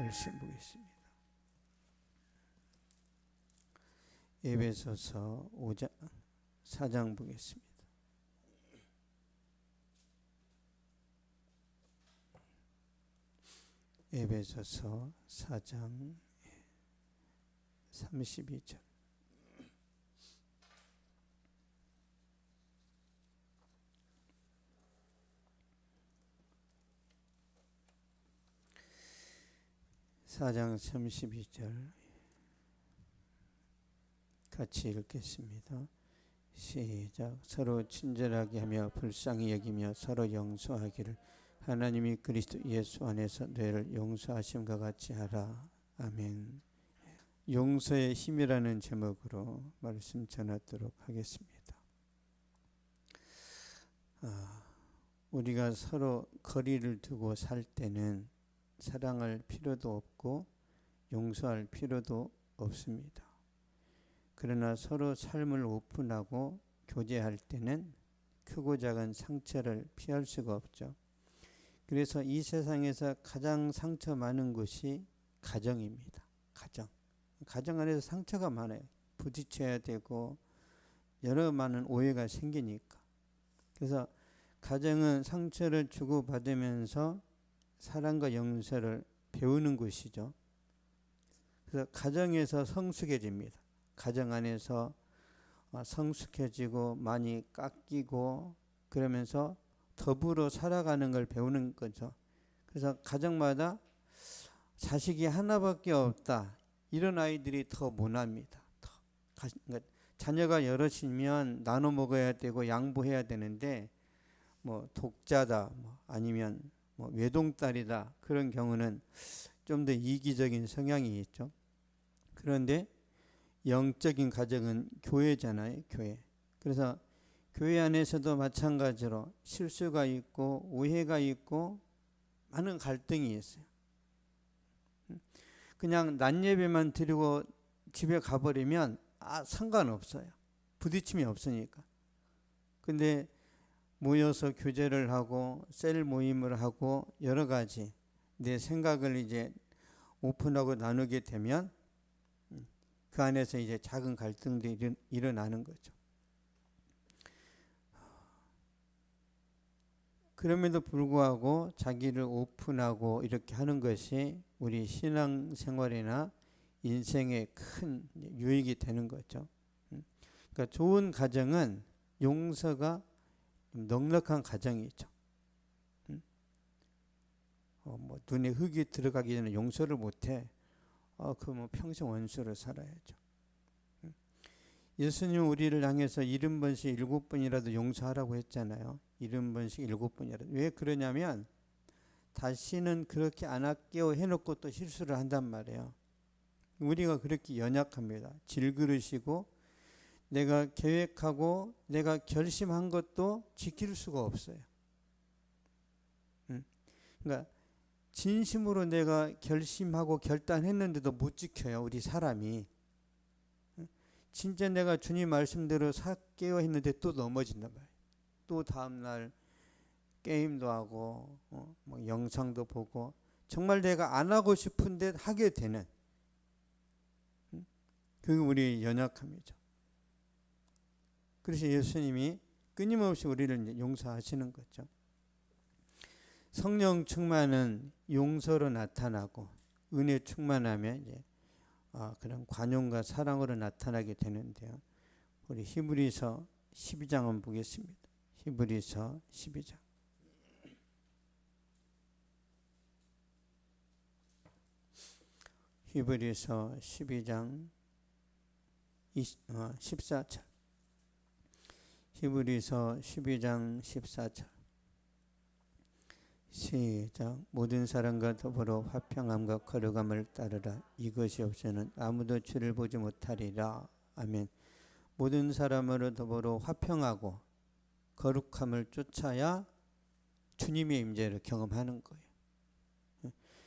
말씀 보겠습니다. 에베소서 4장 보겠습니다. 에베소서 4장 32절. (4장 32절) 같이 읽겠습니다. 시작. 서로 친절하게 하며 불쌍히 여기며 서로 용서하기를 하나님이 그리스도 예수 안에서 너희를 용서하심과 같이 하라. 아멘. 용서의 힘이라는 제목으로 말씀 전하도록 하겠습니다. 우리가 서로 거리를 두고 살 때는 사랑할 필요도 없고 용서할 필요도 없습니다. 그러나 서로 삶을 오픈하고 교제할 때는 크고 작은 상처를 피할 수가 없죠. 그래서 이 세상에서 가장 상처 많은 곳이 가정입니다. 가정 안에서 상처가 많아요. 부딪혀야 되고 여러 많은 오해가 생기니까. 그래서 가정은 상처를 주고받으면서 사랑과 용서를 배우는 곳이죠. 그래서 가정에서 성숙해집니다. 가정 안에서 성숙해지고 많이 깎이고 그러면서 더불어 살아가는 걸 배우는 거죠. 그래서 가정마다 자식이 하나밖에 없다. 이런 아이들이 더 모납니다. 그러니까 자녀가 여럿이면 나눠 먹어야 되고 양보해야 되는데 독자다 아니면 외동딸이다. 그런 경우는 좀 더 이기적인 성향이 있죠. 그런데 영적인 가정은 교회잖아요. 교회. 그래서 교회 안에서도 마찬가지로 실수가 있고 오해가 있고 많은 갈등이 있어요. 그냥 낮 예배만 드리고 집에 가버리면 상관없어요. 부딪힘이 없으니까. 근데 모여서 교제를 하고 셀 모임을 하고 여러 가지 내 생각을 이제 오픈하고 나누게 되면 그 안에서 이제 작은 갈등들이 일어나는 거죠. 그럼에도 불구하고 자기를 오픈하고 이렇게 하는 것이 우리 신앙생활이나 인생에 큰 유익이 되는 거죠. 그러니까 좋은 가정은 용서가 넉넉한 가정이죠. 눈에 흙이 들어가기 전에 용서를 못해. 그러면 평생 원수로 살아야죠. 예수님 우리를 향해서 70번씩 7번이라도 용서하라고 했잖아요. 70번씩 7번이라도. 왜 그러냐면 다시는 그렇게 안 할게요 해놓고 또 실수를 한단 말이에요. 우리가 그렇게 연약합니다. 질그릇이고 내가 계획하고 내가 결심한 것도 지킬 수가 없어요. 그러니까 진심으로 내가 결심하고 결단했는데도 못 지켜요. 우리 사람이. 진짜 내가 주님 말씀대로 살게요 했는데 또 넘어진단 말이에요. 또 다음날 게임도 하고 영상도 보고 정말 내가 안 하고 싶은데 하게 되는 그게 우리의 연약함이죠. 그래서 예수님이 끊임없이 우리를 용서하시는 거죠. 성령 충만은 용서로 나타나고 은혜 충만하면 이제 그런 관용과 사랑으로 나타나게 되는데요. 우리 히브리서 12장 한번 보겠습니다. 히브리서 12장. 히브리서 12장 14절. 히브리서 12장 14절. 시작. 모든 사람과 더불어 화평함과 거룩함을 따르라. 이것이 없이는 아무도 주를 보지 못하리라. 아멘. 모든 사람으로 더불어 화평하고 거룩함을 쫓아야 주님의 임재를 경험하는 거예요.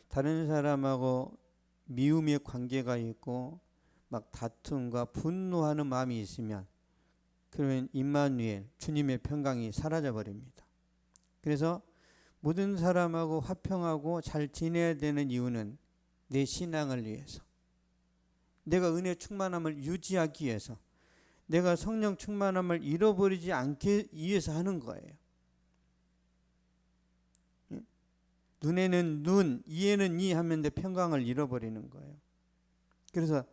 다른 사람하고 미움의 관계가 있고 막 다툼과 분노하는 마음이 있으면 그러면 임마누엘 주님의 평강이 사라져 버립니다. 그래서 모든 사람하고 화평하고 잘 지내야 되는 이유는 내 신앙을 위해서, 내가 은혜 충만함을 유지하기 위해서, 내가 성령 충만함을 잃어버리지 않기 위해서 하는 거예요. 눈에는 눈, 이에는 이 하면 내 평강을 잃어버리는 거예요. 그래서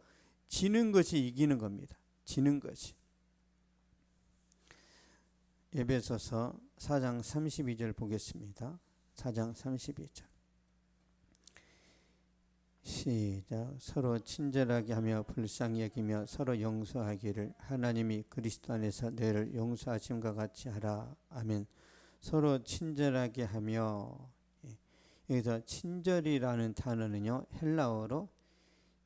지는 것이 이기는 겁니다. 지는 것이. 에베소서 4장 32절 보겠습니다. 4장 32절. 시작. 서로 친절하게 하며 불쌍히 여기며 서로 용서하기를 하나님이 그리스도 안에서 너희를 용서하심과 같이 하라. 아멘. 서로 친절하게 하며, 여기서 친절이라는 단어는요, 헬라어로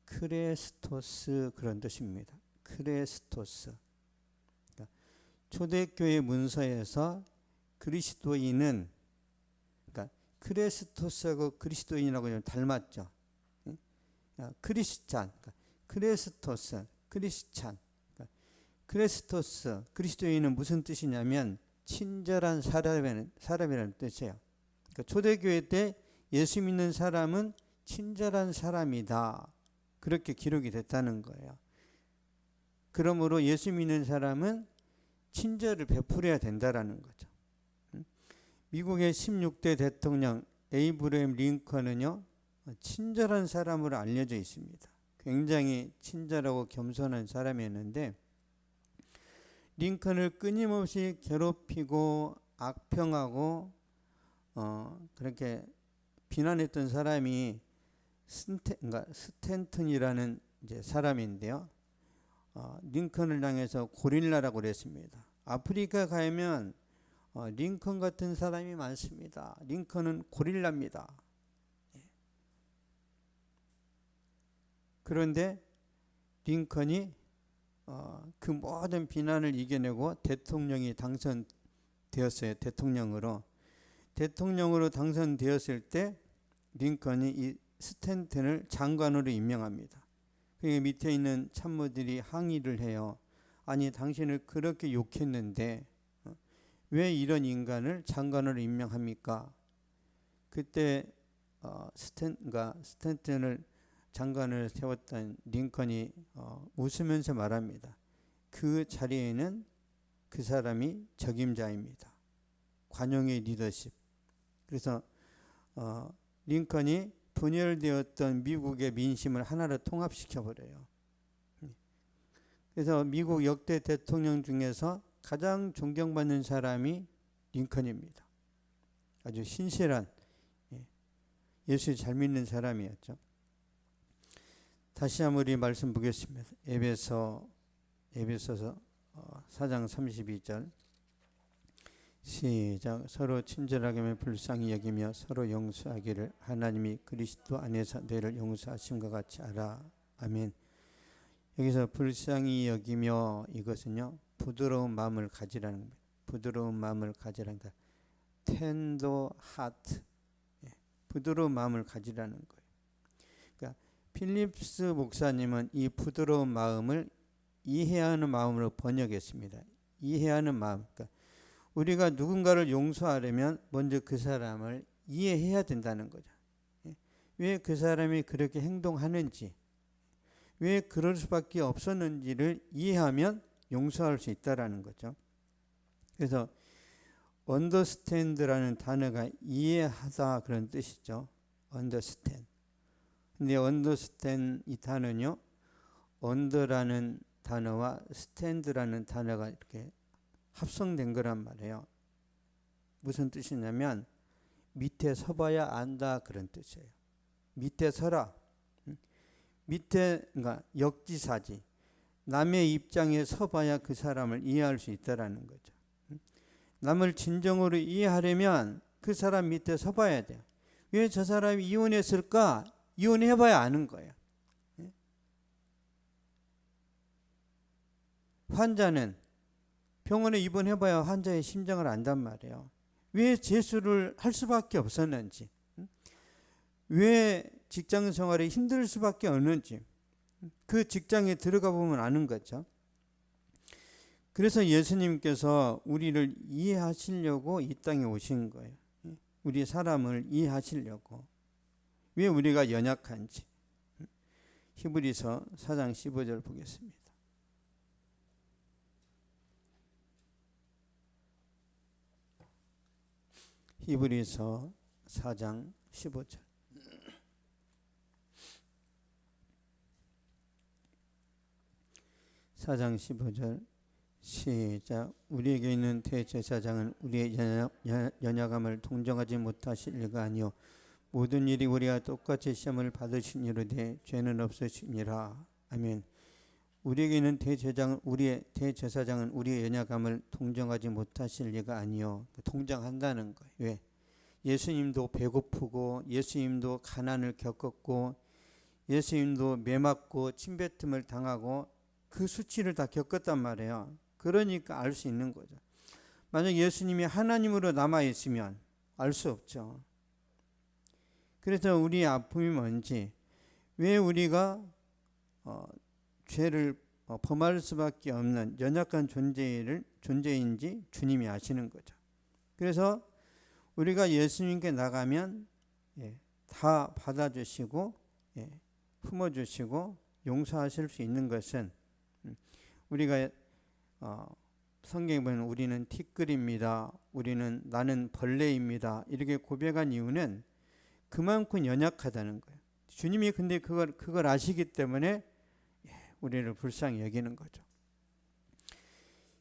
크레스토스 그런 뜻입니다. 크레스토스. 그러니까 초대교회 문서에서 그리스도인은, 그러니까 크레스토스하고 그리스도인하고 좀 닮았죠. 크리스찬, 그러니까 크레스토스, 크리스찬. 그러니까 크레스토스, 그리스도인은 무슨 뜻이냐면 친절한 사람이라는 뜻이에요. 그러니까 초대교회 때 예수 믿는 사람은 친절한 사람이다. 그렇게 기록이 됐다는 거예요. 그러므로 예수 믿는 사람은 친절을 베풀어야 된다라는 거죠. 미국의 16대 대통령 에이브러임 링컨은요, 친절한 사람으로 알려져 있습니다. 굉장히 친절하고 겸손한 사람이었는데, 링컨을 끊임없이 괴롭히고 악평하고 그렇게 비난했던 사람이 스탠턴이라는 이제 사람인데요. 링컨을 향해서 고릴라라고 그랬습니다. 아프리카 가면 링컨 같은 사람이 많습니다. 링컨은 고릴라입니다. 그런데 링컨이 그 모든 비난을 이겨내고 대통령이 당선되었어요. 대통령으로 당선되었을 때 링컨이 이 스탠턴을 장관으로 임명합니다. 그 밑에 있는 참모들이 항의를 해요. 아니, 당신을 그렇게 욕했는데 왜 이런 인간을 장관으로 임명합니까? 그때 스탠턴을 장관을 세웠던 링컨이 웃으면서 말합니다. 그 자리에는 그 사람이 적임자입니다. 관용의 리더십. 그래서 링컨이 분열되었던 미국의 민심을 하나로 통합시켜버려요. 그래서 미국 역대 대통령 중에서 가장 존경받는 사람이 링컨입니다. 아주 신실한, 예수 잘 믿는 사람이었죠. 다시 한번 우리 말씀 보겠습니다. 에베소서 4장 32절. 시작. 서로 친절하게 하며 불쌍히 여기며 서로 용서하기를 하나님이 그리스도 안에서 너희를 용서하심과 같이 하라. 아멘. 여기서 불쌍히 여기며, 이것은요, 부드러운 마음을 가지라는 거예요. 부드러운 마음을 가지라는 거예요. tender heart. 부드러운 마음을 가지라는 거예요. 그러니까 필립스 목사님은 이 부드러운 마음을 이해하는 마음으로 번역했습니다. 이해하는 마음. 그러니까 우리가 누군가를 용서하려면 먼저 그 사람을 이해해야 된다는 거죠. 왜 그 사람이 그렇게 행동하는지, 왜 그럴 수밖에 없었는지를 이해하면 용서할 수 있다라는 거죠. 그래서 understand라는 단어가 이해하다 그런 뜻이죠. understand. 근데 understand 이 단어는요, under라는 단어와 stand라는 단어가 이렇게 합성된 거란 말이에요. 무슨 뜻이냐면 밑에 서봐야 안다 그런 뜻이에요. 밑에 서라. 밑에, 그러니까 역지사지. 남의 입장에 서봐야 그 사람을 이해할 수 있다라는 거죠. 남을 진정으로 이해하려면 그 사람 밑에 서봐야 돼요. 왜 저 사람이 이혼했을까? 이혼해봐야 아는 거예요. 환자는 병원에 입원해봐야 환자의 심정을 안단 말이에요. 왜 재수를 할 수밖에 없었는지, 왜 직장 생활이 힘들 수밖에 없는지, 그 직장에 들어가 보면 아는 거죠. 그래서 예수님께서 우리를 이해하시려고 이 땅에 오신 거예요. 우리 사람을 이해하시려고. 왜 우리가 연약한지, 히브리서 4장 15절 보겠습니다. 히브리서 4장 15절. 사장 15절 시작. 우리에게 있는 대제사장은 우리의 연약함을 동정하지 못하실 리가 아니요 모든 일이 우리와 똑같이 시험을 받으신 이로되 죄는 없으시니라. 아멘. 우리에게 있는 대제사장은 우리의 연약함을 동정하지 못하실 리가 아니요. 동정한다는 거예요. 왜? 예수님도 배고프고 예수님도 가난을 겪었고 예수님도 매맞고 침뱉음을 당하고 그 수치를 다 겪었단 말이에요. 그러니까 알 수 있는 거죠. 만약 예수님이 하나님으로 남아있으면 알 수 없죠. 그래서 우리의 아픔이 뭔지, 왜 우리가 죄를 범할 수밖에 없는 연약한 존재인지 주님이 아시는 거죠. 그래서 우리가 예수님께 나가면 다 받아주시고 품어주시고 용서하실 수 있는 것은, 우리가 성경에 보면 우리는 티끌입니다, 나는 벌레입니다 이렇게 고백한 이유는 그만큼 연약하다는 거예요. 주님이 근데 그걸 아시기 때문에 우리를 불쌍히 여기는 거죠.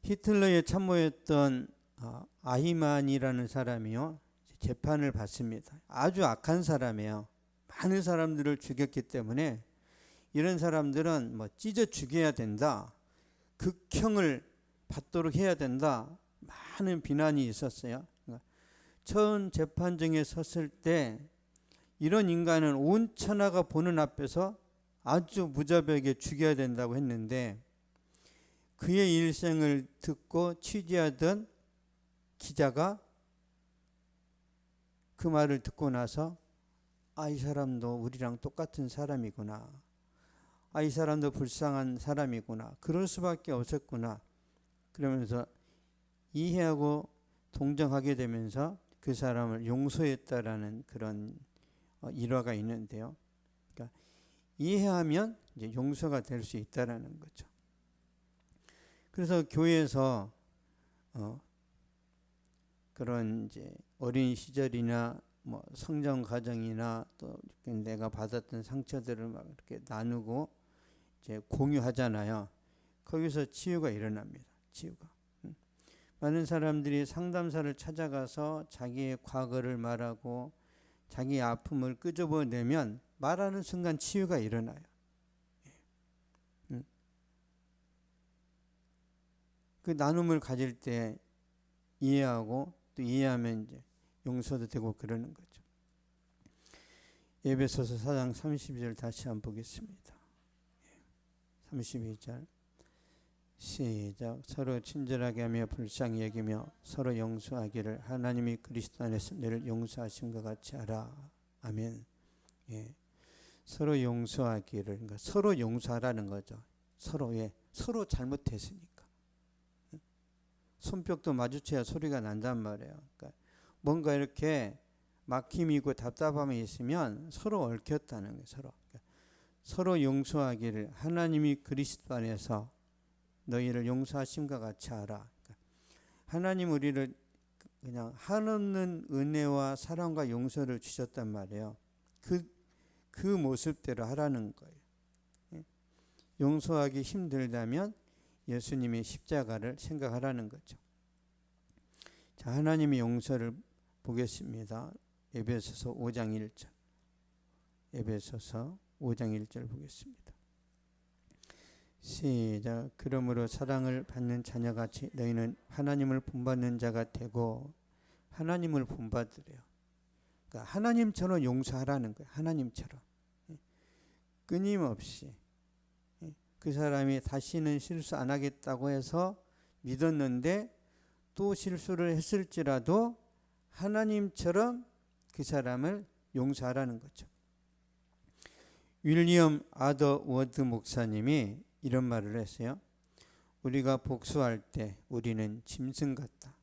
히틀러에 참모했던 아히만이라는 사람이요, 재판을 받습니다. 아주 악한 사람이에요. 많은 사람들을 죽였기 때문에 이런 사람들은 찢어 죽여야 된다, 극형을 받도록 해야 된다, 많은 비난이 있었어요. 처음 재판정에 섰을 때 이런 인간은 온 천하가 보는 앞에서 아주 무자비하게 죽여야 된다고 했는데, 그의 일생을 듣고 취재하던 기자가 그 말을 듣고 나서 이 사람도 우리랑 똑같은 사람이구나, 이 사람도 불쌍한 사람이구나, 그럴 수밖에 없었구나, 그러면서 이해하고 동정하게 되면서 그 사람을 용서했다라는 그런 일화가 있는데요. 그러니까 이해하면 이제 용서가 될 수 있다라는 거죠. 그래서 교회에서 그런 이제 어린 시절이나 성장 과정이나 또 내가 받았던 상처들을 막 이렇게 나누고 이제 공유하잖아요. 거기서 치유가 일어납니다. 치유가. 많은 사람들이 상담사를 찾아가서 자기의 과거를 말하고 자기의 아픔을 끄집어내면 말하는 순간 치유가 일어나요. 그 나눔을 가질 때 이해하고 또 이해하면 이제 용서도 되고 그러는 거죠. 에베소서 4장 32절 다시 한번 보겠습니다. 32절 시작. 서로 친절하게 하며 불쌍히 여기며 서로 용서하기를 하나님이 그리스도 안에서 너를 용서하신 것 같이 하라. 아멘. 서로 용서하기를, 그러니까 서로 용서하라는 거죠. 서로 잘못했으니까. 손뼉도 마주쳐야 소리가 난단 말이에요. 그러니까 뭔가 이렇게 막힘이 있고 답답함이 있으면 서로 얽혔다는 거예요. 서로 용서하기를 하나님이 그리스도 안에서 너희를 용서하심과 같이 하라. 그러니까 하나님 우리를 그냥 한없는 은혜와 사랑과 용서를 주셨단 말이에요. 그 모습대로 하라는 거예요. 용서하기 힘들다면 예수님의 십자가를 생각하라는 거죠. 자, 하나님의 용서를 보겠습니다. 에베소서 5장 1절. 에베소서 5장 1절 보겠습니다. 시작. 그러므로 사랑을 받는 자녀같이 너희는 하나님을 본받는 자가 되고, 하나님을 본받으래요. 그러니까 하나님처럼 용서하라는 거예요. 하나님처럼. 끊임없이. 그 사람이 다시는 실수 안 하겠다고 해서 믿었는데 또 실수를 했을지라도 하나님처럼 그 사람을 용서하라는 거죠. 윌리엄 아더워드 목사님이 이런 말을 했어요. 우리가 복수할 때 우리는 짐승 같다.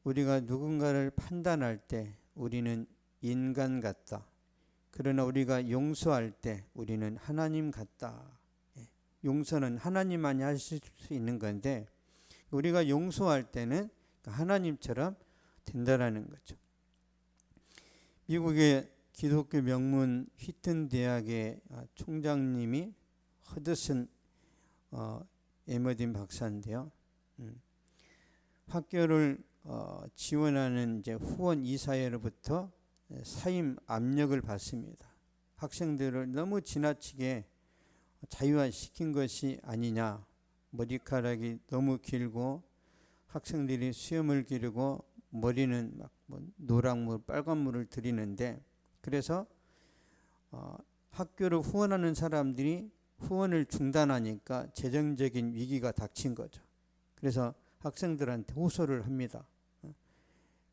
우리가 누군가를 판단할 때 우리는 인간 같다. 그러나 우리가 용서할 때 우리는 하나님 같다. 용서는 하나님만이 하실 수 있는 건데 우리가 용서할 때는 하나님처럼 된다라는 거죠. 미국의 기독교 명문 휘튼 대학의 총장님이 허드슨 에머딘 박사인데요. 학교를 지원하는 이제 후원 이사회로부터 사임 압력을 받습니다. 학생들을 너무 지나치게 자유화시킨 것이 아니냐. 머리카락이 너무 길고 학생들이 수염을 기르고 머리는 막 노랑물, 빨간물을 들이는데 그래서 학교를 후원하는 사람들이 후원을 중단하니까 재정적인 위기가 닥친 거죠. 그래서 학생들한테 호소를 합니다.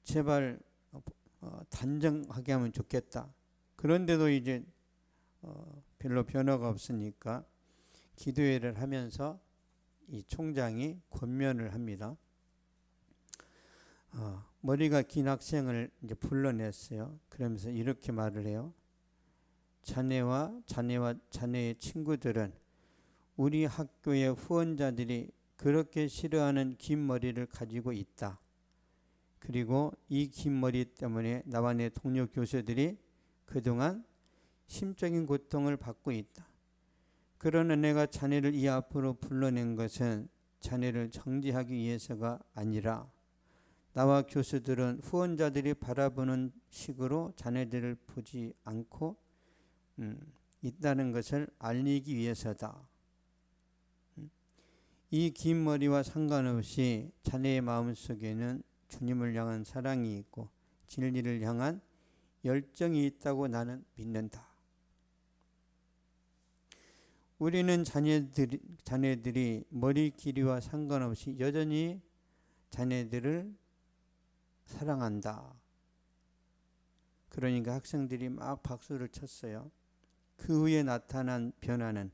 제발 단정하게 하면 좋겠다. 그런데도 이제 별로 변화가 없으니까 기도회를 하면서 이 총장이 권면을 합니다. 머리가 긴 학생을 이제 불러냈어요. 그러면서 이렇게 말을 해요. 자네와 자네의 친구들은 우리 학교의 후원자들이 그렇게 싫어하는 긴 머리를 가지고 있다. 그리고 이 긴 머리 때문에 나와 내 동료 교수들이 그동안 심적인 고통을 받고 있다. 그러나 내가 자네를 이 앞으로 불러낸 것은 자네를 정지하기 위해서가 아니라 나와 교수들은 후원자들이 바라보는 식으로 자네들을 보지 않고 있다는 것을 알리기 위해서다. 이 긴 머리와 상관없이 자네의 마음속에는 주님을 향한 사랑이 있고 진리를 향한 열정이 있다고 나는 믿는다. 우리는 자네들이 머리 길이와 상관없이 여전히 자네들을 사랑한다. 그러니까 학생들이 막 박수를 쳤어요. 그 후에 나타난 변화는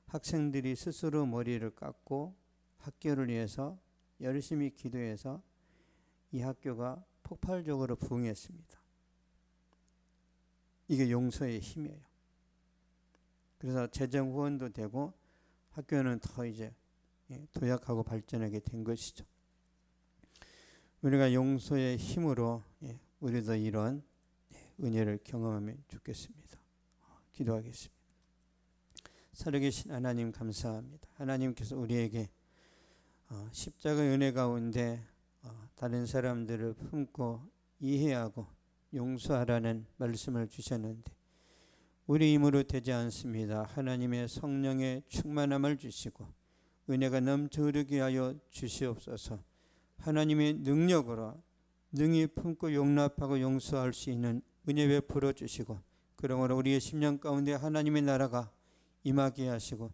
학생들이 스스로 머리를 깎고 학교를 위해서 열심히 기도해서 이 학교가 폭발적으로 부흥했습니다. 이게 용서의 힘이에요. 그래서 재정 후원도 되고 학교는 더 이제 도약하고 발전하게 된 것이죠. 우리가 용서의 힘으로 우리도 이런 은혜를 경험하면 좋겠습니다. 기도하겠습니다. 살아계신 하나님 감사합니다. 하나님께서 우리에게 십자가의 은혜 가운데 다른 사람들을 품고 이해하고 용서하라는 말씀을 주셨는데 우리 힘으로 되지 않습니다. 하나님의 성령의 충만함을 주시고 은혜가 넘쳐 흐르게 하여 주시옵소서. 하나님의 능력으로 능히 품고 용납하고 용서할 수 있는 은혜 베풀어 주시고 그러므로 우리의 심령 가운데 하나님의 나라가 임하게 하시고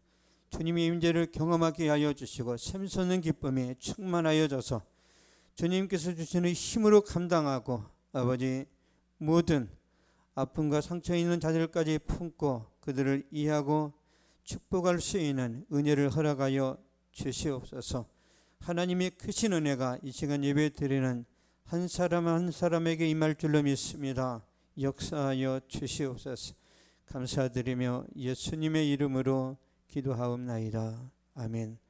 주님의 임재를 경험하게 하여 주시고 샘솟는 기쁨이 충만하여져서 주님께서 주시는 힘으로 감당하고 아버지 모든 아픔과 상처 있는 자들까지 품고 그들을 이해하고 축복할 수 있는 은혜를 허락하여 주시옵소서. 하나님의 크신 은혜가 이 시간 예배 드리는 한 사람 한 사람에게 임할 줄로 믿습니다. 역사하여 주시옵소서. 감사드리며 예수님의 이름으로 기도하옵나이다. 아멘.